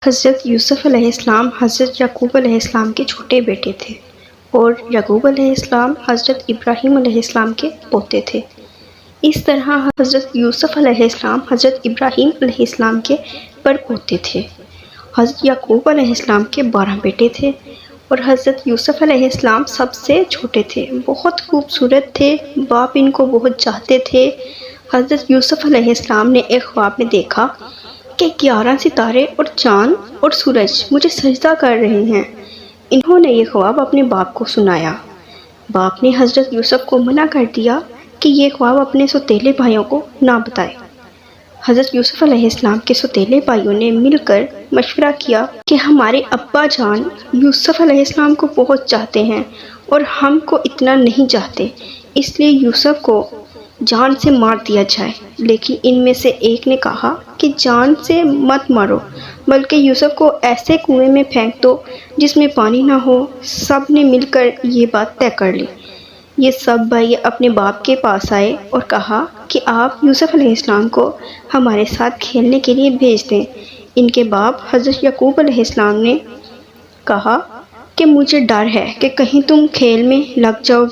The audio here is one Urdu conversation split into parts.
حضرت یوسف علیہ السلام حضرت یعقوب علیہ السلام کے چھوٹے بیٹے تھے اور یعقوب علیہ السلام حضرت ابراہیم علیہ السلام کے پوتے تھے۔ اس طرح حضرت یوسف علیہ السلام حضرت ابراہیم علیہ السلام کے پڑپوتے تھے۔ حضرت یعقوب علیہ السلام کے 12 بیٹے تھے اور حضرت یوسف علیہ السلام سب سے چھوٹے تھے۔ بہت خوبصورت تھے، باپ ان کو بہت چاہتے تھے۔ حضرت یوسف علیہ السلام نے ایک خواب میں دیکھا کہ 11 ستارے اور چاند اور سورج مجھے سجدہ کر رہے ہیں۔ انہوں نے یہ خواب اپنے باپ کو سنایا۔ باپ نے حضرت یوسف کو منع کر دیا کہ یہ خواب اپنے سوتیلے بھائیوں کو نہ بتائے۔ حضرت یوسف علیہ السلام کے سوتیلے بھائیوں نے مل کر مشورہ کیا کہ ہمارے ابا جان یوسف علیہ السلام کو بہت چاہتے ہیں اور ہم کو اتنا نہیں چاہتے، اس لیے یوسف کو جان سے مار دیا جائے۔ لیکن ان میں سے ایک نے کہا کہ جان سے مت مارو بلکہ یوسف کو ایسے کنویں میں پھینک دو جس میں پانی نہ ہو۔ سب نے مل کر یہ بات طے کر لی۔ یہ سب بھائی اپنے باپ کے پاس آئے اور کہا کہ آپ یوسف علیہ السلام کو ہمارے ساتھ کھیلنے کے لیے بھیج دیں۔ ان کے باپ حضرت یعقوب علیہ السلام نے کہا کہ مجھے ڈر ہے کہ کہیں تم کھیل میں لگ جاؤ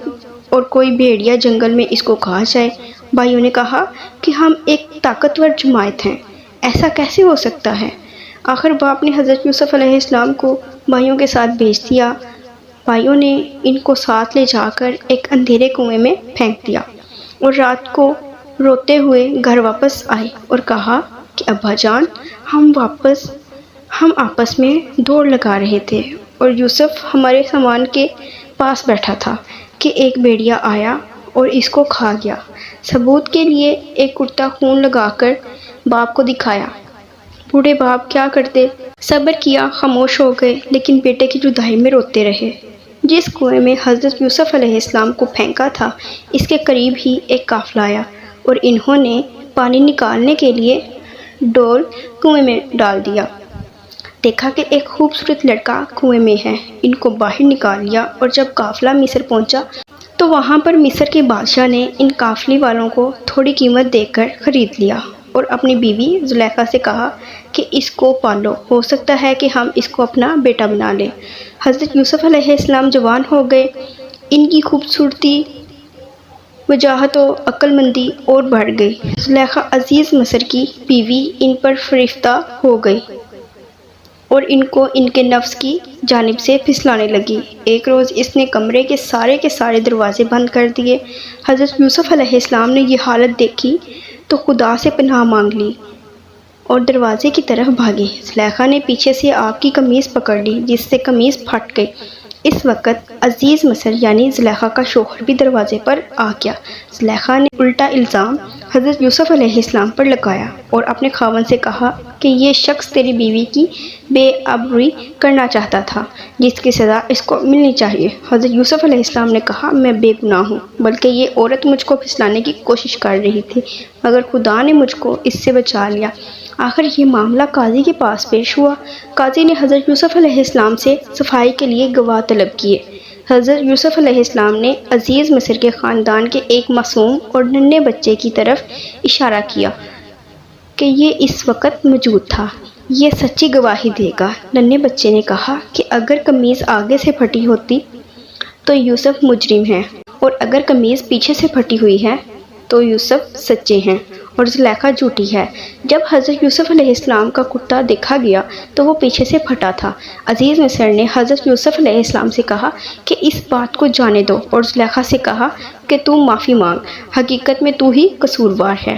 اور کوئی بھیڑیا جنگل میں اس کو کھا جائے۔ بھائیوں نے کہا کہ ہم ایک طاقتور جماعت ہیں، ایسا کیسے ہو سکتا ہے؟ آخر باپ نے حضرت یوسف علیہ السلام کو بھائیوں کے ساتھ بھیج دیا۔ بھائیوں نے ان کو ساتھ لے جا کر ایک اندھیرے کنویں میں پھینک دیا اور رات کو روتے ہوئے گھر واپس آئے اور کہا کہ ابا جان ہم آپس میں دوڑ لگا رہے تھے اور یوسف ہمارے سامان کے پاس بیٹھا تھا کہ ایک بھیڑیا آیا اور اس کو کھا گیا۔ ثبوت کے لیے ایک کرتا خون لگا کر باپ کو دکھایا۔ بوڑھے باپ کیا کرتے؟ صبر کیا، خاموش ہو گئے، لیکن بیٹے کی جدائی میں روتے رہے۔ جس کنویں میں حضرت یوسف علیہ السلام کو پھینکا تھا اس کے قریب ہی ایک قافلہ آیا اور انہوں نے پانی نکالنے کے لیے ڈول کنویں میں ڈال دیا۔ دیکھا کہ ایک خوبصورت لڑکا کنویں میں ہے، ان کو باہر نکال لیا اور جب قافلہ مصر پہنچا تو وہاں پر مصر کے بادشاہ نے ان قافلے والوں کو تھوڑی قیمت دے کر خرید لیا اور اپنی بیوی زلیخا سے کہا کہ اس کو پالو، ہو سکتا ہے کہ ہم اس کو اپنا بیٹا بنا لیں۔ حضرت یوسف علیہ السلام جوان ہو گئے، ان کی خوبصورتی، وجاہت و عقل مندی اور بڑھ گئی۔ زلیخا عزیز مصر کی بیوی ان پر فریفتہ ہو گئی اور ان کو ان کے نفس کی جانب سے پھسلانے لگی۔ ایک روز اس نے کمرے کے سارے دروازے بند کر دیے۔ حضرت یوسف علیہ السلام نے یہ حالت دیکھی تو خدا سے پناہ مانگ لی اور دروازے کی طرف بھاگے۔ زلیخا نے پیچھے سے آپ کی قمیض پکڑ لی جس سے قمیض پھٹ گئی۔ اس وقت عزیز مصر یعنی زلیخا کا شوہر بھی دروازے پر آ گیا۔ زلیخا نے الٹا الزام حضرت یوسف علیہ السلام پر لگایا اور اپنے خاوند سے کہا کہ یہ شخص تیری بیوی کی بے آبروئی کرنا چاہتا تھا، جس کی سزا اس کو ملنی چاہیے۔ حضرت یوسف علیہ السلام نے کہا میں بے گناہ ہوں، بلکہ یہ عورت مجھ کو پھسلانے کی کوشش کر رہی تھی، مگر خدا نے مجھ کو اس سے بچا لیا۔ آخر یہ معاملہ قاضی کے پاس پیش ہوا۔ قاضی نے حضرت یوسف علیہ السلام سے صفائی کے لیے گواہ طلب کیے۔ حضرت یوسف علیہ السلام نے عزیز مصر کے خاندان کے ایک معصوم اور ننھے بچے کی طرف اشارہ کیا کہ یہ اس وقت موجود تھا، یہ سچی گواہی دے گا۔ ننھے بچے نے کہا کہ اگر قمیض آگے سے پھٹی ہوتی تو یوسف مجرم ہے اور اگر قمیض پیچھے سے پھٹی ہوئی ہے تو یوسف سچے ہیں اور زلیخا جھوٹی ہے۔ جب حضرت یوسف علیہ السلام کا کرتا دیکھا گیا تو وہ پیچھے سے پھٹا تھا۔ عزیز مصر نے حضرت یوسف علیہ السلام سے کہا کہ اس بات کو جانے دو اور زلیخا سے کہا کہ تو معافی مانگ، حقیقت میں تو ہی قصوروار ہے۔